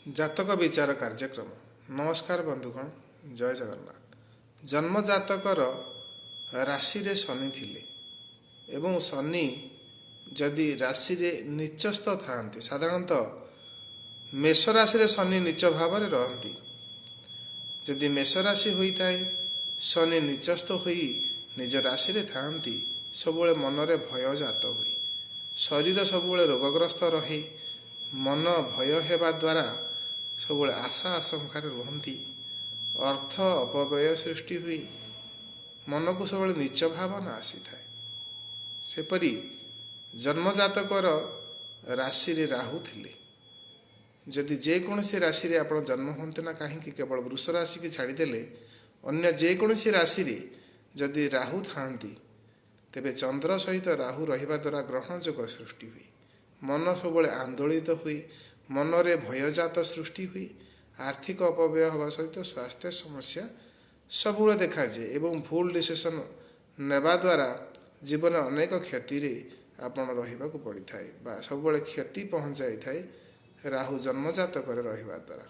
ଜାତକ ବିଚାର କାର୍ଯ୍ୟକ୍ରମ। ନମସ୍କାର ବନ୍ଧୁଗଣ, ଜୟ ଜଗନ୍ନାଥ। ଜନ୍ମ ଜାତକର ରାଶିରେ ଶନି ଥିଲେ ଏବଂ ଶନି ଯଦି ରାଶିରେ ନିଚସ୍ଥ ଥାଆନ୍ତି, ସାଧାରଣତଃ ମେଷ ରାଶିରେ ଶନି ନିଚ ଭାବରେ ରହନ୍ତି। ଯଦି ମେଷ ରାଶି ହୋଇଥାଏ, ଶନି ନିଚସ୍ଥ ହୋଇ ନିଜ ରାଶିରେ ଥାଆନ୍ତି, ସବୁବେଳେ ମନରେ ଭୟ ଜାତ ହୁଏ, ଶରୀର ସବୁବେଳେ ରୋଗଗ୍ରସ୍ତ ରହେ, ମନ ଭୟ ହେବା ଦ୍ୱାରା ସବୁବେଳେ ଆଶା ଆଶଙ୍କାରେ ରୁହନ୍ତି, ଅର୍ଥ ଅପବ୍ୟୟ ସୃଷ୍ଟି ହୁଏ, ମନକୁ ସବୁବେଳେ ନିଚ ଭାବନା ଆସିଥାଏ। ସେପରି ଜନ୍ମଜାତକର ରାଶିରେ ରାହୁ ଥିଲେ, ଯଦି ଯେକୌଣସି ରାଶିରେ ଆପଣ ଜନ୍ମ ହୁଅନ୍ତି ନା କାହିଁକି, କେବଳ ବୃଷ ରାଶିକି ଛାଡ଼ିଦେଲେ ଅନ୍ୟ ଯେକୌଣସି ରାଶିରେ ଯଦି ରାହୁ ଥାଆନ୍ତି, ତେବେ ଚନ୍ଦ୍ର ସହିତ ରାହୁ ରହିବା ଦ୍ୱାରା ଗ୍ରହଣ ଯୋଗ ସୃଷ୍ଟି ହୁଏ, ମନ ସବୁବେଳେ ଆନ୍ଦୋଳିତ ହୁଏ, ମନରେ ଭୟଜାତ ସୃଷ୍ଟି ହୁଏ, ଆର୍ଥିକ ଅପବ୍ୟୟ ହେବା ସହିତ ସ୍ୱାସ୍ଥ୍ୟ ସମସ୍ୟା ସବୁବେଳେ ଦେଖାଯାଏ ଏବଂ ଭୁଲ ଡିସିସନ୍ ନେବା ଦ୍ୱାରା ଜୀବନରେ ଅନେକ କ୍ଷତିରେ ଆପଣ ରହିବାକୁ ପଡ଼ିଥାଏ ବା ସବୁବେଳେ କ୍ଷତି ପହଞ୍ଚାଇଥାଏ ରାହୁ ଜନ୍ମଜାତକରେ ରହିବା ଦ୍ୱାରା।